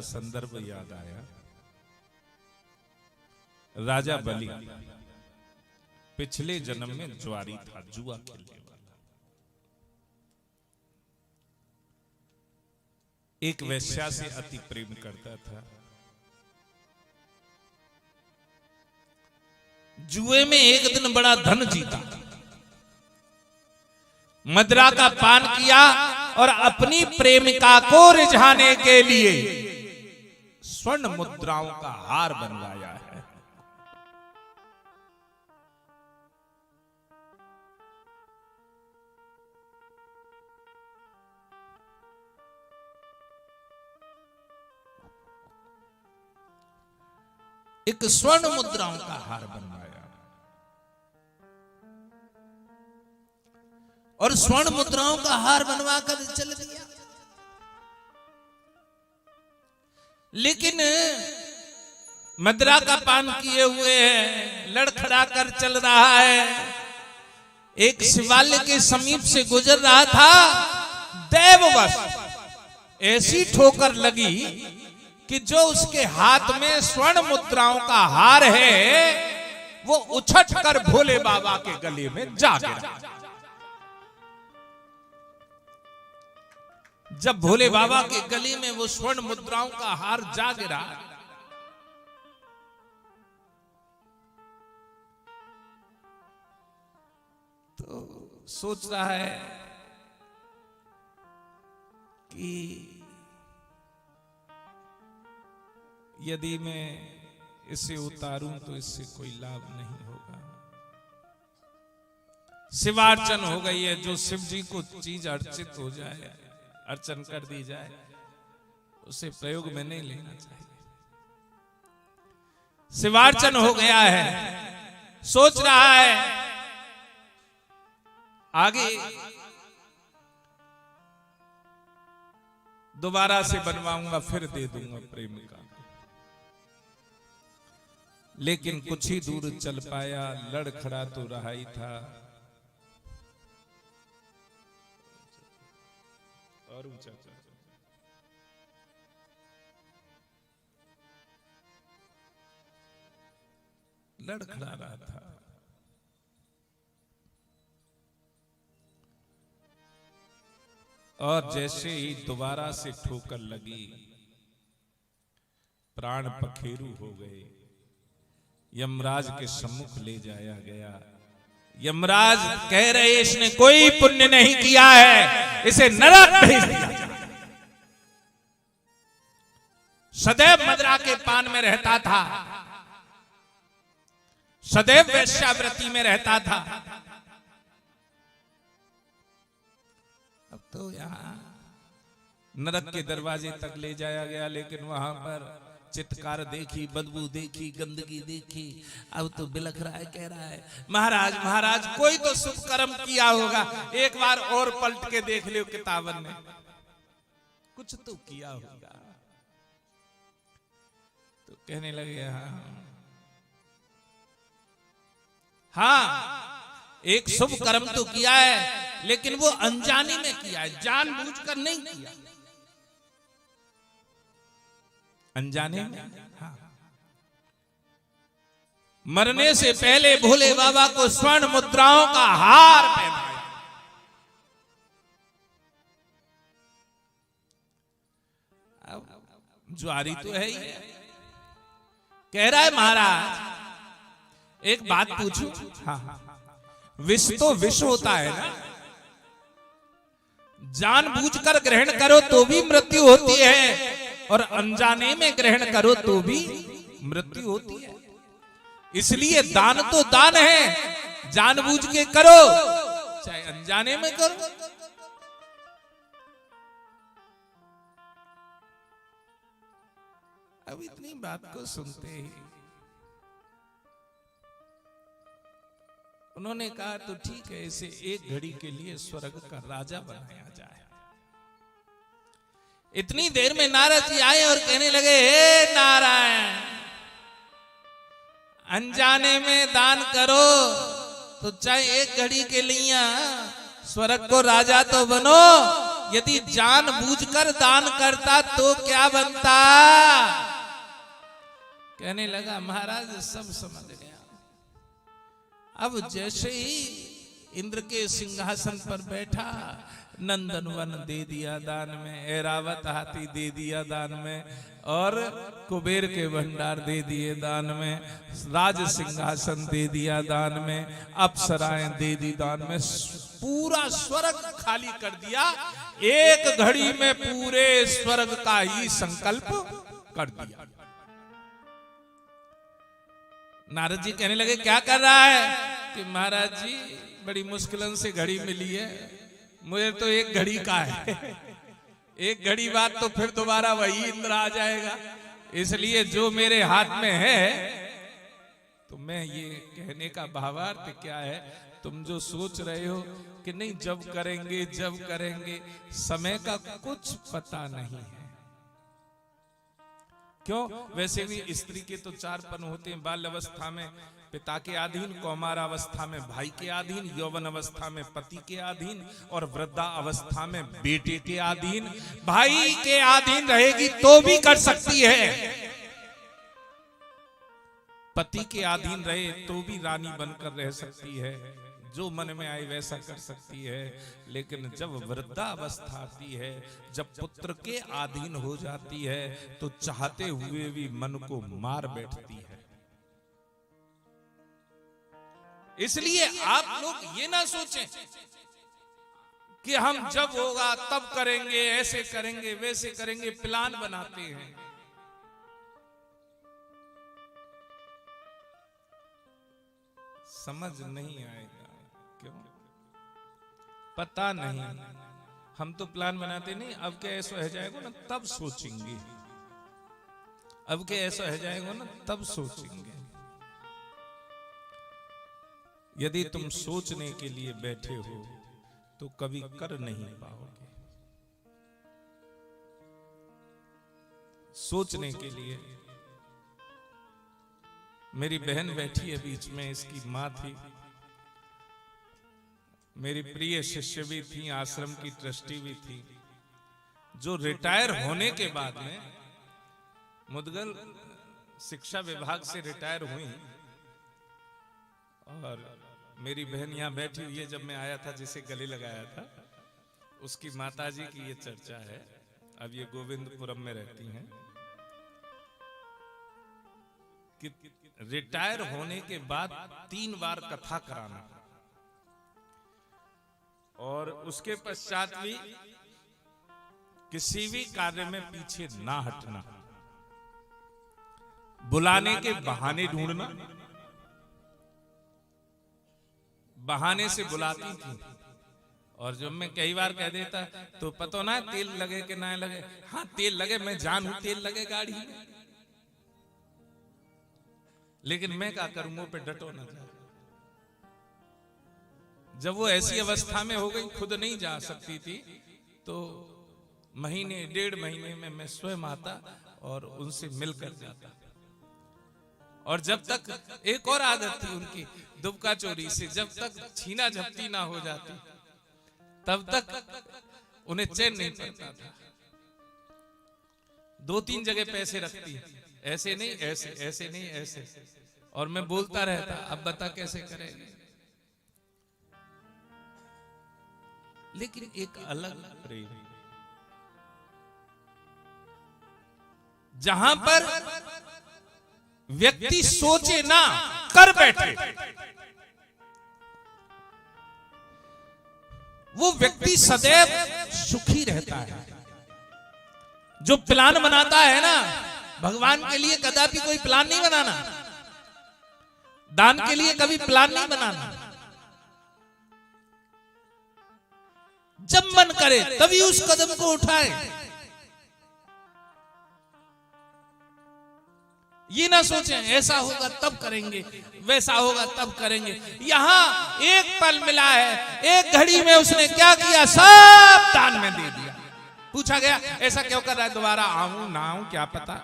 संदर्भ याद आया। राजा बलि पिछले जन्म में ज्वारी था, जुआ खेलने वाला। एक वेश्या से अति प्रेम करता था। जुए में एक दिन बड़ा धन जीता, मदिरा का पान किया और अपनी प्रेमिका को रिझाने के लिए स्वर्ण मुद्राओं का हार बनवाया है। एक स्वर्ण मुद्राओं का हार बनवाया और स्वर्ण मुद्राओं का हार बनवा कर चल दिया। लेकिन मदिरा का पान किए हुए है, लड़खड़ा कर चल रहा है। एक शिवालय के समीप से गुजर रहा था। दैववश ऐसी ठोकर लगी कि जो उसके हाथ में स्वर्ण मुद्राओं का हार है वो उछट कर भोले बाबा के गले में जा गिरा। जब भोले बाबा के गले में वो स्वर्ण मुद्राओं का हार जा गिरा तो सोच रहा है कि यदि मैं इसे उतारूं तो इससे कोई लाभ नहीं होगा। शिवार्चन हो गई है, जो शिव जी को चीज अर्चित हो जाए, अर्चन कर दी जाए, उसे प्रयोग में नहीं लेना चाहिए। शिवार्चन हो गया है, सोच रहा है आगे दोबारा से बनवाऊंगा, फिर दे दूंगा प्रेमिका। लेकिन कुछ ही दूर चल पाया, लड़खड़ा तो रहा ही था। और ऊंचा लड़खड़ा रहा था। और जैसे ही दोबारा से ठोकर लगी, प्राण पखेरु हो गए। यमराज के सम्मुख ले जाया गया। यमराज कह रहे इसने कोई पुण्य नहीं किया है, इसे नरक भेज दिया जाए। सदैव मदिरा के पान में रहता था, सदैव वेश्यावृत्ति में रहता था। अब तो यहां नरक के दरवाजे तक ले जाया गया, लेकिन वहां पर चित्कार देखी, बदबू देखी, गंदगी देखी। अब तो बिलख रहा है, कह रहा है महाराज महाराज कोई तो शुभ कर्म किया होगा, एक बार और पलट के देख लो किताबन में, कुछ तो किया होगा। तो कहने लगे हाँ एक शुभ कर्म तो किया है, लेकिन वो अनजाने में किया है, जानबूझकर नहीं किया, अनजाने में। हाँ। मरने से पहले भोले बाबा को स्वर्ण मुद्राओं का हार पहनाया। अब ज्वारी तो है ही, कह रहा है महाराज एक बात पूछूं। हाँ विष तो विष होता है ना, जानबूझकर ग्रहण करो तो भी मृत्यु होती है, और अनजाने में ग्रहण करो तो भी मृत्यु होती है। इसलिए दान तो दान है, जानबूझ के करो चाहे अनजाने में करो। अब इतनी बात को सुनते ही उन्होंने कहा तो ठीक है, इसे एक घड़ी के लिए स्वर्ग का राजा बनाया जाए। इतनी देर में नारद जी आए और कहने लगे हे नारायण, अनजाने में दान करो तो चाहे एक घड़ी के लिए स्वर्ग को राजा तो बनो, यदि जानबूझकर दान करता तो क्या बनता। कहने लगा महाराज सब समझ गया। अब जैसे ही इंद्र के सिंहासन पर बैठा, नंदनवन दे दिया दान में, ऐरावत हाथी दे दिया दान में, और कुबेर के भंडार दे दिए दान में, राज सिंहासन दे दिया दान में, अप्सराएं दे दी दान में, पूरा स्वर्ग खाली कर दिया। एक घड़ी में पूरे स्वर्ग का ही संकल्प कर दिया। नारद जी कहने लगे क्या कर रहा है? कि महाराज जी बड़ी मुश्किलों से घड़ी मिली है, मुझे तो एक घड़ी का है, एक घड़ी बाद तो फिर दोबारा वही इंद्र आ जाएगा, इसलिए जो मेरे हाथ में है। तो मैं ये कहने का भावार्थ क्या है, तुम जो सोच रहे हो कि नहीं जब करेंगे, समय का कुछ पता नहीं है। क्यों? वैसे भी स्त्री के तो 4 पन होते हैं, बाल अवस्था में पिता के अधीन, कौमार अवस्था में भाई के अधीन, यौवन अवस्था में पति के अधीन, और वृद्धा अवस्था में बेटे के अधीन। भाई के अधीन रहेगी तो भी कर सकती है, पति के अधीन रहे तो भी रानी बनकर रह सकती है, जो मन में आए वैसा कर सकती है। लेकिन जब वृद्धा अवस्था आती है, जब पुत्र के अधीन हो जाती है, तो चाहते हुए भी मन को मार बैठती है। इसलिए आप लोग ये ना सोचें कि हम जब होगा तब करेंगे, ऐसे करेंगे वैसे करेंगे, प्लान बनाते हैं। समझ नहीं आएगा। क्यों? पता नहीं। हम तो प्लान बनाते नहीं, अब क्या ऐसा हो जाएगा ना तब सोचेंगे, अब क्या ऐसा हो जाएगा ना तब सोचेंगे। यदि तुम सोचने के लिए बैठे हो तो कभी कर नहीं पाओगे। सोचने के लिए मेरी बहन बैठी है बीच में, इसकी मां थी, मेरी प्रिय शिष्य भी थी, आश्रम की ट्रस्टी भी थी, जो रिटायर होने के बाद में मुदगल शिक्षा विभाग से रिटायर हुई। और मेरी बहन यहां बैठी हुई है, जब मैं आया था जिसे गले लगाया था उसकी माताजी की ये चर्चा है। अब ये गोविंदपुरम में रहती हैं कि रिटायर होने के बाद 3 बार कथा कराना, और उसके पश्चात भी किसी भी कार्य में पीछे ना हटना, बुलाने के बहाने ढूंढना, बहाने से बुलाती थी। और जब मैं कई बार कह देता तो पता ना तेल लगे कि ना लगे, हाँ तेल लगे, मैं जानू तेल लगे गाड़ी में, लेकिन मैं क्या करूं, मुंह पे डटो ना जाए। जब वो ऐसी अवस्था में हो गई, खुद नहीं जा सकती थी, तो महीने 1.5 महीने में मैं स्वयं आता और उनसे मिलकर जाता। और जब तक एक और आदत थी उनकी, दुबका चोरी से जब तक छीना झपटी ना हो जाती तब तक उन्हें चैन नहीं पड़ता था। 2-3 जगह पैसे रखती, ऐसे नहीं ऐसे, ऐसे नहीं ऐसे, और मैं बोलता रहता अब बता कैसे करेंगे। लेकिन एक अलग प्रेम, जहां पर व्यक्ति सोचे ना कर बैठे, वो व्यक्ति सदैव सुखी रहता है। जो प्लान बनाता है ना, भगवान के लिए कदापि कोई प्लान नहीं बनाना, दान के लिए कभी प्लान नहीं बनाना, जब मन करे तभी उस कदम को उठाए। ये ना सोचें ऐसा होगा तब करेंगे, वैसा होगा तब करेंगे। यहां एक पल मिला है, एक घड़ी में उसने क्या किया, सब दान में दे दिया। पूछा गया ऐसा क्यों कर रहा है, दोबारा आऊं ना आऊं क्या पता,